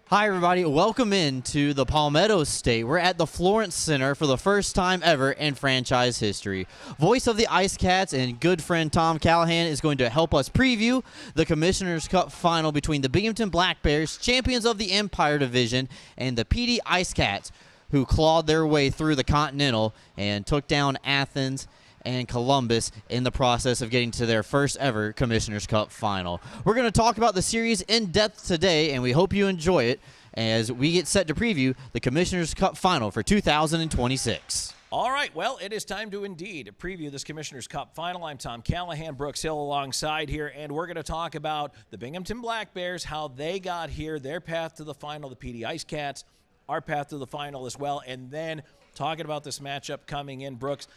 Hi, everybody. Welcome into the Palmetto State. We're at the Florence Center for the first time ever in franchise history. Voice of the IceCats and good friend Tom Callahan is going to help us preview the Commissioner's Cup final between the Binghamton Black Bears, champions of the Empire Division, and the PD IceCats, who clawed their way through the Continental and took down Athens and Columbus in the process of getting to their first ever Commissioner's Cup final. We're going to talk about the series in depth today, and we hope you enjoy it as we get set to preview the Commissioner's Cup final for 2026. All right, well, it is time to indeed preview this Commissioner's Cup final. I'm Tom Callahan, Brooks Hill alongside here, and we're going to talk about the Binghamton Black Bears, how they got here, their path to the final, the PD IceCats, our path to the final as well, and then talking about this matchup coming in, Brooks.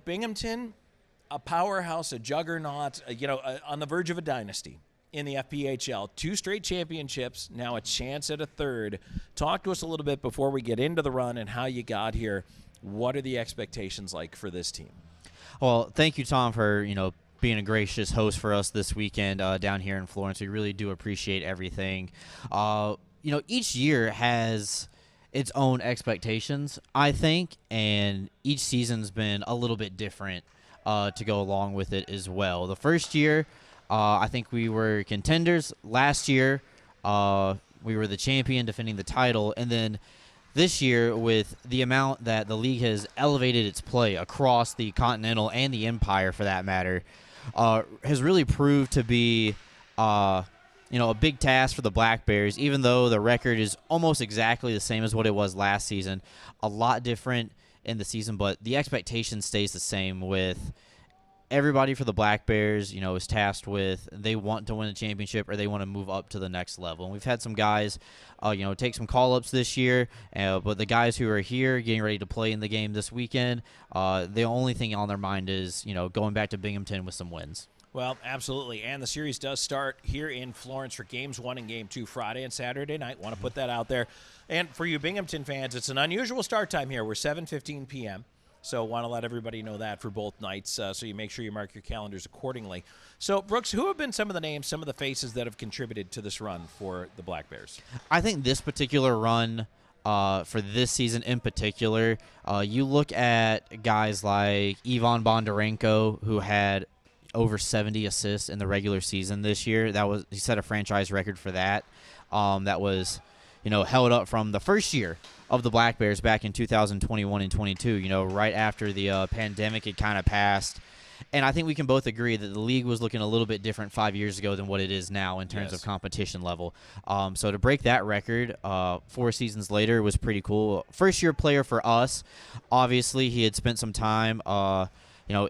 Binghamton, a powerhouse, a juggernaut, on the verge of a dynasty in the FPHL. 2 straight championships, now a chance at a third. Talk to us a little bit before we get into the run and how you got here. What are the expectations like for this team? Well, thank you, Tom, for, being a gracious host for us this weekend down here in Florence. We really do appreciate everything. Each year has its own expectations, I think, and each season's been a little bit different to go along with it as well. The first year, I think we were contenders. Last year, we were the champion defending the title, and then this year, with the amount that the league has elevated its play across the Continental and the Empire, for that matter, has really proved to be a big task for the Black Bears, even though the record is almost exactly the same as what it was last season. A lot different in the season, but the expectation stays the same with everybody for the Black Bears, is tasked with they want to win a championship or they want to move up to the next level. And we've had some guys, take some call-ups this year, but the guys who are here getting ready to play in the game this weekend, the only thing on their mind is, going back to Binghamton with some wins. Well, absolutely, and the series does start here in Florence for Games 1 and Game 2 Friday and Saturday night. Want to put that out there. And for you Binghamton fans, it's an unusual start time here. We're 7:15 p.m., so want to let everybody know that for both nights, so you make sure you mark your calendars accordingly. So, Brooks, who have been some of the names, some of the faces that have contributed to this run for the Black Bears? I think this particular run for this season in particular, you look at guys like Ivan Bondarenko, who had over 70 assists in the regular season this year. He set a franchise record for that. That was, held up from the first year of the Black Bears back in 2021 and 22. Right after the pandemic had kind of passed. And I think we can both agree that the league was looking a little bit different 5 years ago than what it is now in terms of competition level. So to break that record 4 seasons later was pretty cool. First-year player for us. Obviously, he had spent some time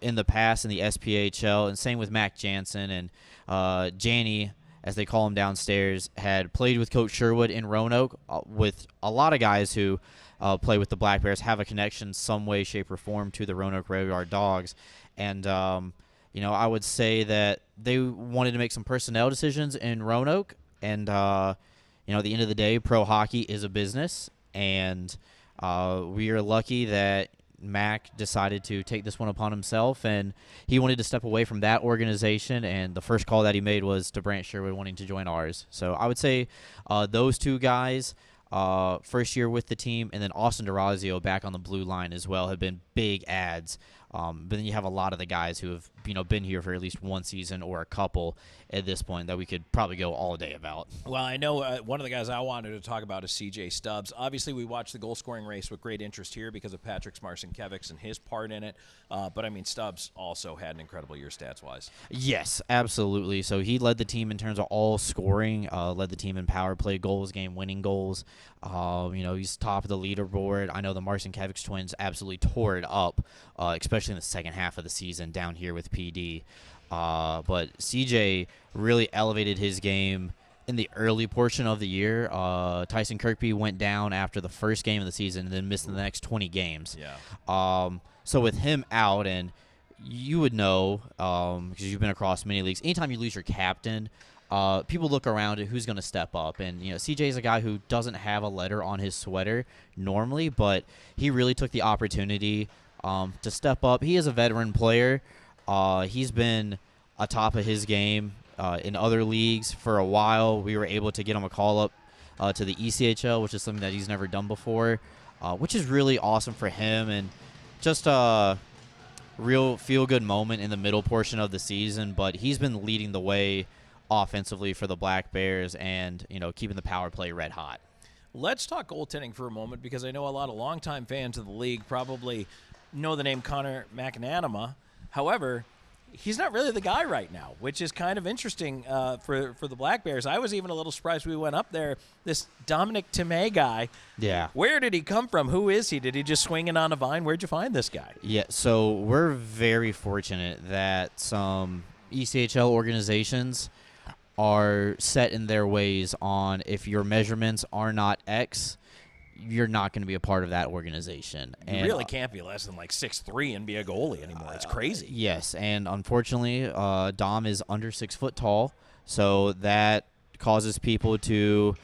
in the past in the SPHL, and same with Mac Jansen and Janny, as they call him downstairs, had played with Coach Sherwood in Roanoke. With a lot of guys who play with the Black Bears have a connection some way, shape, or form to the Roanoke Rail Yard Dogs. And, I would say that they wanted to make some personnel decisions in Roanoke. And, at the end of the day, pro hockey is a business. And we are lucky that Mac decided to take this one upon himself, and he wanted to step away from that organization, and the first call that he made was to Brant Sherwood wanting to join ours. So I would say those two guys, first year with the team, and then Austin DeRazio back on the blue line as well, have been big adds. But then you have a lot of the guys who have been here for at least one season or a couple at this point that we could probably go all day about. Well, I know one of the guys I wanted to talk about is CJ Stubbs. Obviously, we watched the goal-scoring race with great interest here because of Patrick Marcinkiewicz and his part in it. But, Stubbs also had an incredible year stats-wise. Yes, absolutely. So he led the team in terms of all scoring, led the team in power play goals, game-winning goals. He's top of the leaderboard. I know the Marcinkiewicz twins absolutely tore it up, especially in the second half of the season down here with PD. But CJ really elevated his game in the early portion of the year. Tyson Kirkby went down after the first game of the season and then missed the next 20 games. Yeah. So with him out, and you would know because you've been across many leagues, anytime you lose your captain, people look around at who's going to step up. And, CJ is a guy who doesn't have a letter on his sweater normally, but he really took the opportunity to step up. He is a veteran player. He's been atop of his game in other leagues for a while. We were able to get him a call-up to the ECHL, which is something that he's never done before, which is really awesome for him, and just a real feel-good moment in the middle portion of the season. But he's been leading the way offensively for the Black Bears and, keeping the power play red hot. Let's talk goaltending for a moment, because I know a lot of longtime fans of the league probably know the name Connor McNanama. However, he's not really the guy right now, which is kind of interesting for the Black Bears. I was even a little surprised we went up there. This Dominic Tomei guy. Yeah. Where did he come from? Who is he? Did he just swing it on a vine? Where'd you find this guy? Yeah, so we're very fortunate that some ECHL organizations are set in their ways on, if your measurements are not X, you're not going to be a part of that organization. You really can't be less than like 6'3" and be a goalie anymore. It's crazy. Yes, and unfortunately, Dom is under 6 foot tall, so that causes people to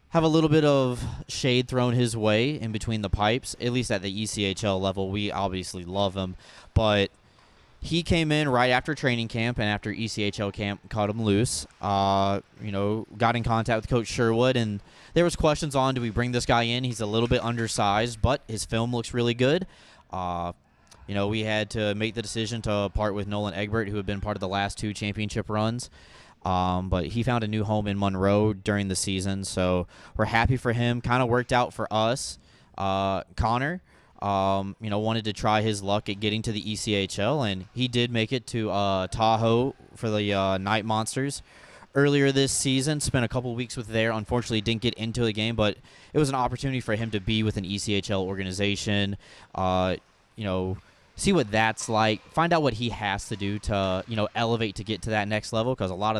have a little bit of shade thrown his way in between the pipes, at least at the ECHL level. We obviously love him, but he came in right after training camp, and after ECHL camp cut him loose. Got in contact with Coach Sherwood, and there was questions on, do we bring this guy in? He's a little bit undersized, but his film looks really good. We had to make the decision to part with Nolan Egbert, who had been part of the last 2 championship runs. But he found a new home in Monroe during the season, so we're happy for him. Kind of worked out for us. Connor, wanted to try his luck at getting to the ECHL, and he did make it to Tahoe for the Night Monsters earlier this season. Spent a couple weeks with there. Unfortunately, didn't get into the game, but it was an opportunity for him to be with an ECHL organization, see what that's like, find out what he has to do to, elevate to get to that next level, because a lot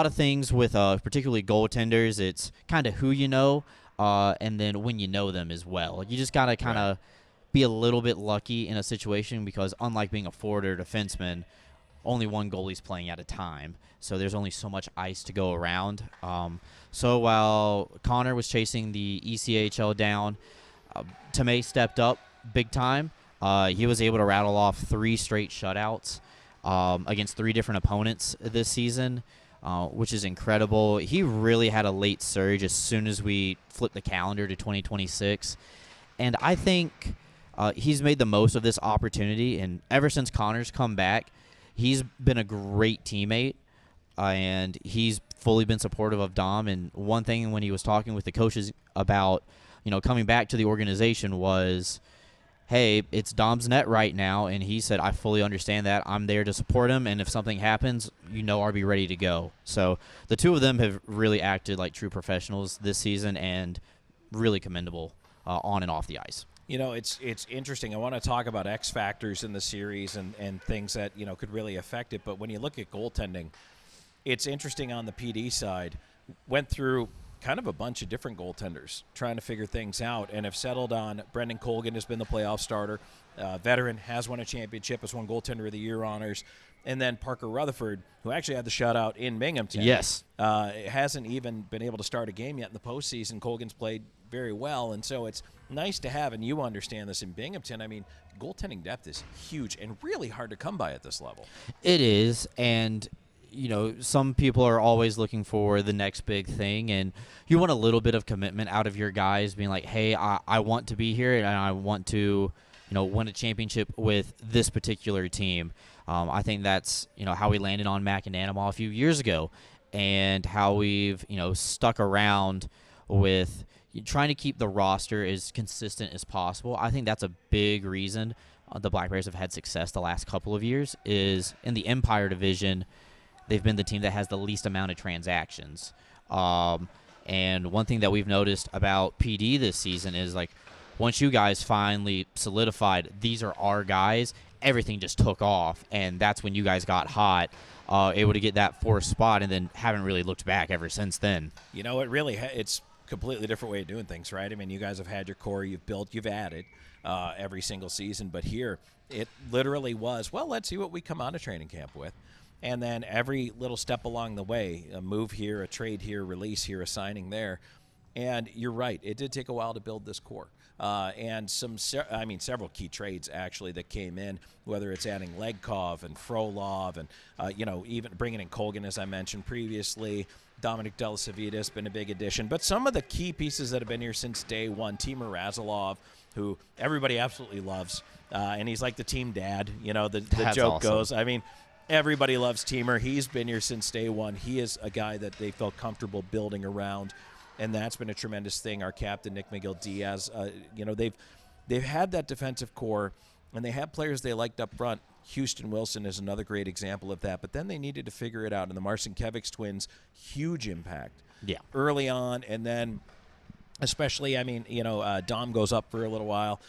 of things with particularly goaltenders, it's kind of who you know, and then when you know them as well. You just got to kind of be a little bit lucky in a situation, because unlike being a forward or defenseman, only one goalie's playing at a time, so there's only so much ice to go around. So while Connor was chasing the ECHL down, Tomei stepped up big time. He was able to rattle off 3 straight shutouts against 3 different opponents this season, which is incredible. He really had a late surge as soon as we flipped the calendar to 2026, and I think he's made the most of this opportunity, and ever since Connor's come back, he's been a great teammate, and he's fully been supportive of Dom. And one thing when he was talking with the coaches about, coming back to the organization was, hey, it's Dom's net right now, and he said, I fully understand that. I'm there to support him, and if something happens, I'll be ready to go. So the two of them have really acted like true professionals this season, and really commendable on and off the ice. It's interesting. I want to talk about X factors in the series and things that, could really affect it. But when you look at goaltending, it's interesting on the PD side. Went through kind of a bunch of different goaltenders trying to figure things out, and have settled on Brendan Colgan has been the playoff starter. Veteran, has won a championship, has won goaltender of the year honors. And then Parker Rutherford, who actually had the shutout in Binghamton. Yes. Hasn't even been able to start a game yet in the postseason. Colgan's played very well, and so it's nice to have, and you understand this in Binghamton. I mean, goaltending depth is huge and really hard to come by at this level. It is, and some people are always looking for the next big thing, and you want a little bit of commitment out of your guys, being like, hey, I want to be here, and I want to, win a championship with this particular team. I think that's, how we landed on McNanama a few years ago, and how we've, stuck around with trying to keep the roster as consistent as possible. I think that's a big reason the Black Bears have had success the last couple of years, is in the Empire Division, they've been the team that has the least amount of transactions. And one thing that we've noticed about PD this season is, like, once you guys finally solidified these are our guys, everything just took off, and that's when you guys got hot, able to get that 4th spot, and then haven't really looked back ever since then. It's a completely different way of doing things, right? I mean, you guys have had your core, you've built, you've added every single season, but here it literally was, well, let's see what we come out of training camp with. And then every little step along the way, a move here, a trade here, release here, a signing there. And you're right, it did take a while to build this core. And several key trades, actually, that came in, whether it's adding Legkov and Frolov and, even bringing in Colgan, as I mentioned previously. Dominic Delasavita has been a big addition. But some of the key pieces that have been here since day one, Timur Razilov, who everybody absolutely loves, and he's like the team dad. You know, the joke awesome. goes. I mean, everybody loves Timur. He's been here since day one. He is a guy that they felt comfortable building around, and that's been a tremendous thing. Our captain, Nick McGill-Diaz, you know, they've had that defensive core, and they have players they liked up front. Houston Wilson is another great example of that. But then they needed to figure it out. And the Marcinkiewicz twins, huge impact early on. And then especially, I mean, you know, Dom goes up for a little while,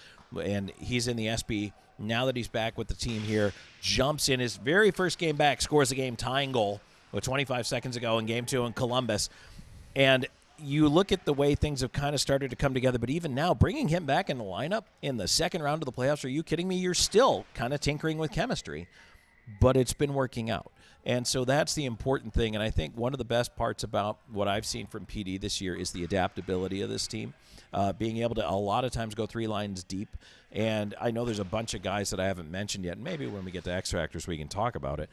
and he's in the SB. Now that he's back with the team here, jumps in his very first game back, scores a game-tying goal with 25 seconds ago in Game 2 in Columbus. And you look at the way things have kind of started to come together, but even now, bringing him back in the lineup in the second round of the playoffs, are you kidding me? You're still kind of tinkering with chemistry, but it's been working out. And so that's the important thing, and I think one of the best parts about what I've seen from PD this year is the adaptability of this team, being able to a lot of times go 3 lines deep. And I know there's a bunch of guys that I haven't mentioned yet, and maybe when we get to X Factors we can talk about it,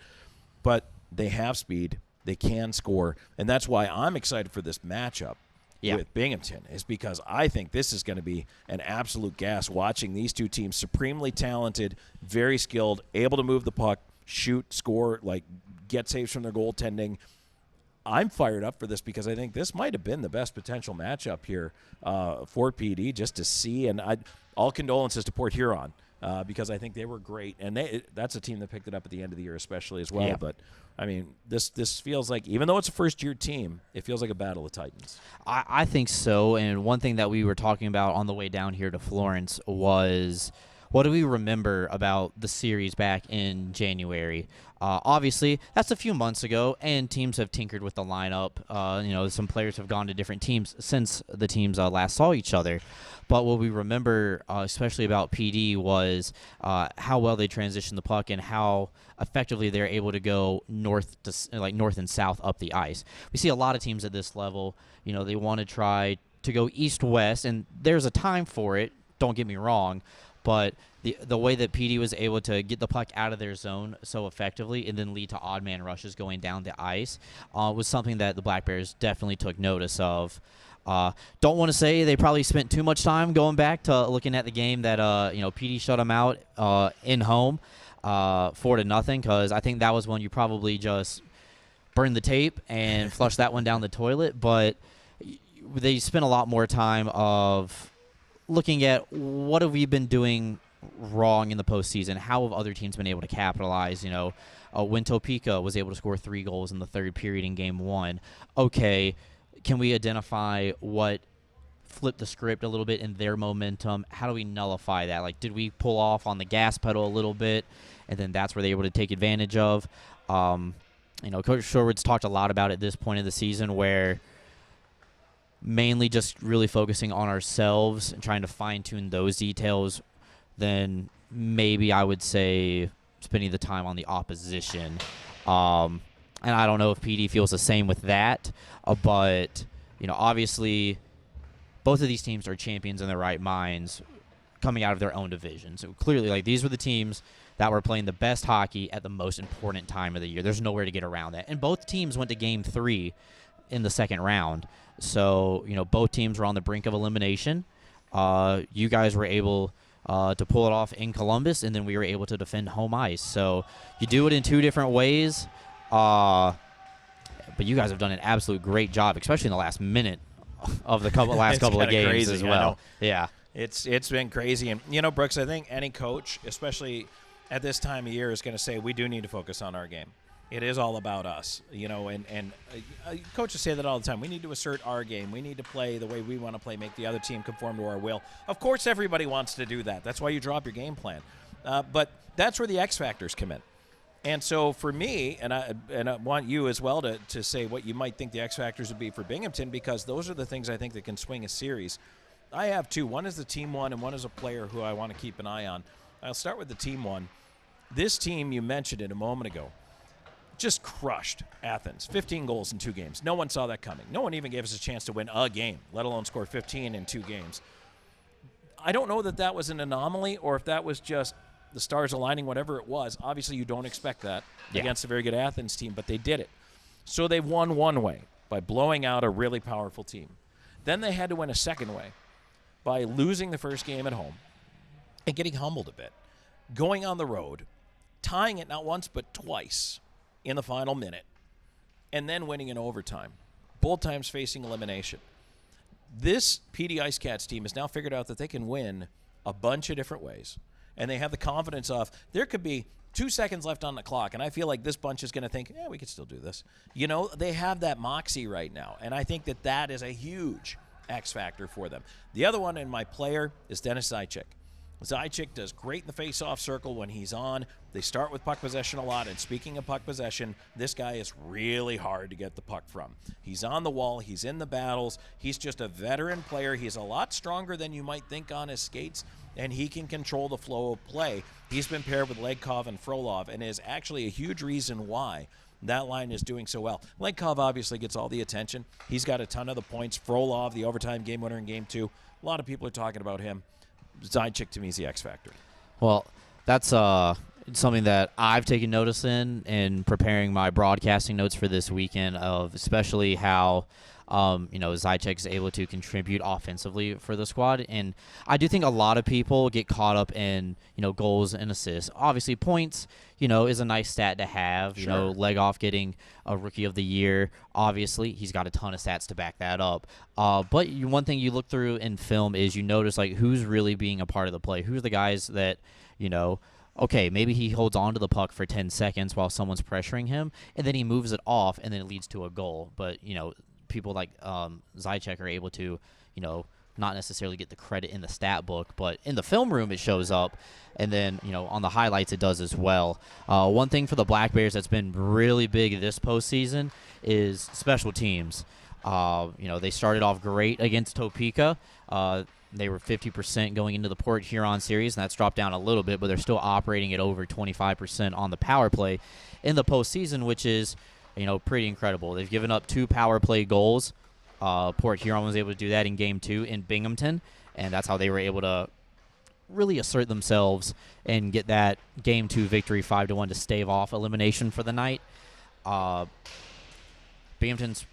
but they have speed. They can score, and that's why I'm excited for this matchup with Binghamton, is because I think this is going to be an absolute gas watching these two teams, supremely talented, very skilled, able to move the puck, shoot, score, like get saves from their goaltending. I'm fired up for this because I think this might have been the best potential matchup here for PD just to see, and all condolences to Port Huron. Because I think they were great, and that's a team that picked it up at the end of the year especially as well. But, I mean, this feels like, even though it's a first-year team, it feels like a battle of titans. I think so, and one thing that we were talking about on the way down here to Florence was, what do we remember about the series back in January? Obviously, that's a few months ago, and teams have tinkered with the lineup. You know, some players have gone to different teams since the teams last saw each other. But what we remember, especially about PD, was how well they transition the puck and how effectively they're able to go north and south up the ice. We see a lot of teams at this level. You know, they want to try to go east-west, and there's a time for it. Don't get me wrong. But the way that PD was able to get the puck out of their zone so effectively and then lead to odd man rushes going down the ice was something that the Black Bears definitely took notice of. Don't want to say they probably spent too much time going back to looking at the game that PD shut them out in home 4-0, because I think that was when you probably just burned the tape and flushed that one down the toilet. But they spent a lot more time of looking at what have we been doing wrong in the postseason. How have other teams been able to capitalize? You know, when Topeka was able to score 3 goals in the third period in Game 1. Okay, can we identify what flipped the script a little bit in their momentum? How do we nullify that? Like, did we pull off on the gas pedal a little bit, and then that's where they were able to take advantage of? You know, Coach Shorewood's talked a lot about at this point in the season where mainly just really focusing on ourselves and trying to fine-tune those details, then maybe I would say spending the time on the opposition. And I don't know if PD feels the same with that, but, you know, obviously both of these teams are champions in their right minds coming out of their own division. So clearly, like, these were the teams that were playing the best hockey at the most important time of the year. There's nowhere to get around that. And both teams went to Game 3 in the second round. So, you know, both teams were on the brink of elimination. You guys were able to pull it off in Columbus, and then we were able to defend home ice. So you do it in 2 different ways. But you guys have done an absolute great job, especially in the last minute of the last couple of games crazy, as well. Yeah. It's been crazy. And, you know, Brooks, I think any coach, especially at this time of year, is going to say we do need to focus on our game. It is all about us, you know, and coaches say that all the time. We need to assert our game. We need to play the way we want to play, make the other team conform to our will. Of course, everybody wants to do that. That's why you draw up your game plan. But that's where the X factors come in. And so for me, and I want you as well to say what you might think the X factors would be for Binghamton, because those are the things I think that can swing a series. I have 2. One is the team one, and one is a player who I want to keep an eye on. I'll start with the team one. This team, you mentioned it a moment ago, just crushed Athens. 15 goals in 2 games. No one saw that coming. No one even gave us a chance to win a game, let alone score 15 in 2 games. I don't know that was an anomaly or if that was just the stars aligning, whatever it was. Obviously, you don't expect that against a very good Athens team, but they did it. So they won one way. by blowing out a really powerful team. Then they had to win a second way by losing the first game at home and getting humbled a bit, going on the road, tying it not once but twice in the final minute, and then winning in overtime, both times facing elimination. This PD IceCats team has now figured out that they can win a bunch of different ways, and they have the confidence of there could be 2 seconds left on the clock, and I feel like this bunch is going to think, yeah, we could still do this. You know, they have that moxie right now, and I think that that is a huge X factor for them. The other one in my player is Dennis Zajac. Zajac does great in the face-off circle when he's on. They start with puck possession a lot, and speaking of puck possession, this guy is really hard to get the puck from. He's on the wall. He's in the battles. He's just a veteran player. He's a lot stronger than you might think on his skates, and he can control the flow of play. He's been paired with Legkov and Frolov, and is actually a huge reason why that line is doing so well. Legkov obviously gets all the attention. He's got a ton of the points. Frolov, the overtime game winner in Game 2. A lot of people are talking about him. Zajac, to me, is the X factor. Well, that's something that I've taken notice in preparing my broadcasting notes for this weekend, of especially how Zajac is able to contribute offensively for the squad. And I do think a lot of people get caught up in, goals and assists. Obviously, points, is a nice stat to have. Sure. Legoff getting a Rookie of the Year. Obviously, he's got a ton of stats to back that up. But one thing you look through in film is you notice, who's really being a part of the play. Who's the guys that, okay, maybe he holds on to the puck for 10 seconds while someone's pressuring him, and then he moves it off, and then it leads to a goal. But, people like Zajac are able to, not necessarily get the credit in the stat book, but in the film room it shows up, and then, on the highlights it does as well. One thing for the Black Bears that's been really big this postseason is special teams. They started off great against Topeka. They were 50% going into the Port Huron series, and that's dropped down a little bit, but they're still operating at over 25% on the power play in the postseason, which is pretty incredible. They've given up 2 power play goals. Port Huron was able to do that in Game 2 in Binghamton, and that's how they were able to really assert themselves and get that Game 2 victory 5-1 to stave off elimination for the night. Binghamton's,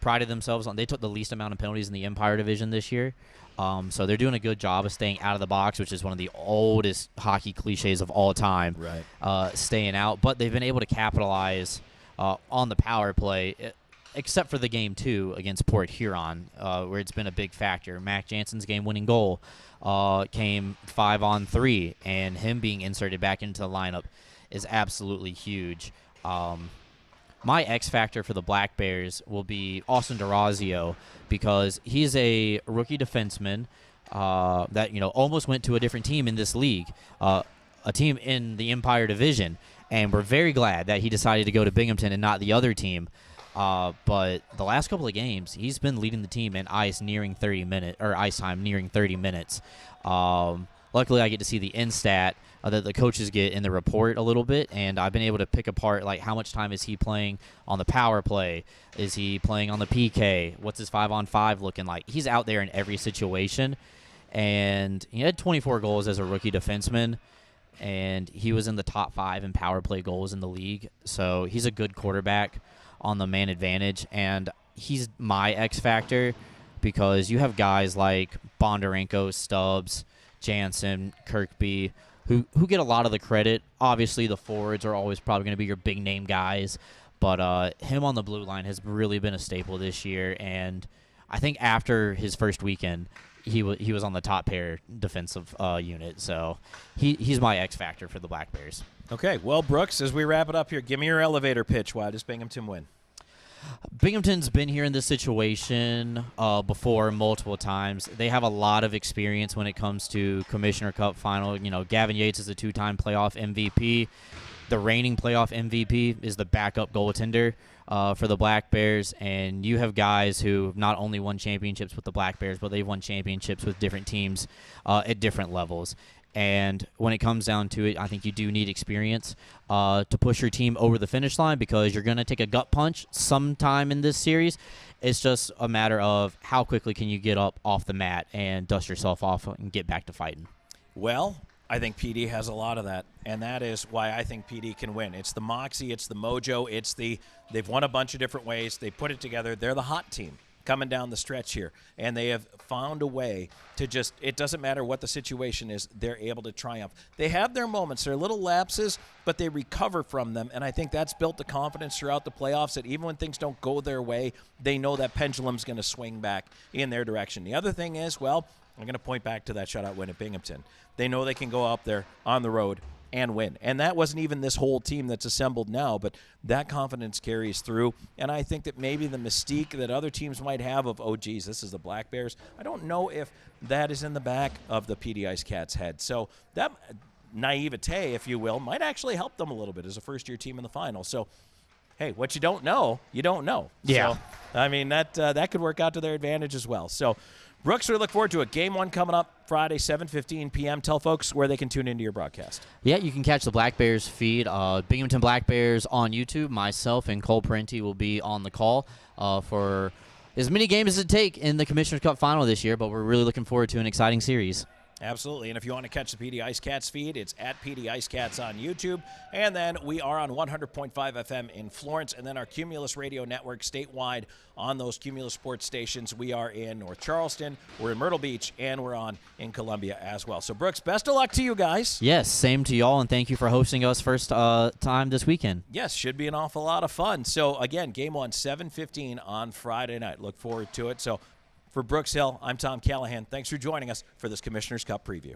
prided themselves on, they took the least amount of penalties in the Empire Division this year. So they're doing a good job of staying out of the box, which is one of the oldest hockey cliches of all time. Right. Staying out, but they've been able to capitalize on the power play, except for the Game 2 against Port Huron, where it's been a big factor. Mac Jansen's game-winning goal came 5-on-3, and him being inserted back into the lineup is absolutely huge. My X factor for the Black Bears will be Austin DeRazio, because he's a rookie defenseman that almost went to a different team in this league, a team in the Empire Division. And we're very glad that he decided to go to Binghamton and not the other team. But the last couple of games, he's been leading the team in ice time nearing 30 minutes. Luckily, I get to see the in-stat that the coaches get in the report a little bit, and I've been able to pick apart, how much time is he playing on the power play? Is he playing on the PK? What's his 5-on-5 looking like? He's out there in every situation, and he had 24 goals as a rookie defenseman, and he was in the top 5 in power play goals in the league. So he's a good quarterback on the man advantage, and he's my X factor because you have guys like Bondarenko, Stubbs, Jansen, Kirkby, who get a lot of the credit. Obviously, the forwards are always probably going to be your big-name guys, but him on the blue line has really been a staple this year, and I think after his first weekend, he was on the top pair defensive unit, so he's my X factor for the Black Bears. Okay, well, Brooks, as we wrap it up here, give me your elevator pitch. Why does Binghamton win? Binghamton's been here in this situation before multiple times. They have a lot of experience when it comes to Commissioner Cup final. Gavin Yates is a 2-time playoff MVP. The reigning playoff MVP is the backup goaltender for the Black Bears, and you have guys who not only won championships with the Black Bears, but they've won championships with different teams at different levels. And when it comes down to it, I think you do need experience to push your team over the finish line, because you're going to take a gut punch sometime in this series. It's just a matter of how quickly can you get up off the mat and dust yourself off and get back to fighting. Well, I think PD has a lot of that, and that is why I think PD can win. It's the moxie, it's the mojo, they've won a bunch of different ways. They put it together. They're the hot team coming down the stretch here, and they have found a way to just, it doesn't matter what the situation is, they're able to triumph. They have their moments, they're little lapses, but they recover from them, and I think that's built the confidence throughout the playoffs that even when things don't go their way, they know that pendulum's going to swing back in their direction. The other thing is, well, I'm going to point back to that shutout win at Binghamton. They know they can go up there on the road and win. And that wasn't even this whole team that's assembled now, but that confidence carries through. And I think that maybe the mystique that other teams might have of, oh, geez, this is the Black Bears, I don't know if that is in the back of the PD IceCats' head. So that naivete, if you will, might actually help them a little bit as a first-year team in the final. So, hey, what you don't know, you don't know. Yeah. So, I mean, that could work out to their advantage as well. So, Brooks, we look forward to it. Game 1 coming up Friday, 7:15 p.m. Tell folks where they can tune into your broadcast. Yeah, you can catch the Black Bears feed. Binghamton Black Bears on YouTube. Myself and Cole Parenti will be on the call for as many games as it take in the Commissioner's Cup final this year, but we're really looking forward to an exciting series. Absolutely. And if you want to catch the PD IceCats feed, it's at PD IceCats on YouTube. And then we are on 100.5 FM in Florence. And then our Cumulus Radio Network statewide on those Cumulus Sports stations. We are in North Charleston, we're in Myrtle Beach, and we're on in Columbia as well. So, Brooks, best of luck to you guys. Yes, same to y'all, and thank you for hosting us first time this weekend. Yes, should be an awful lot of fun. So, again, Game 1, 7:15 on Friday night. Look forward to it. So, for Brooks Hill, I'm Tom Callahan. Thanks for joining us for this Commissioner's Cup preview.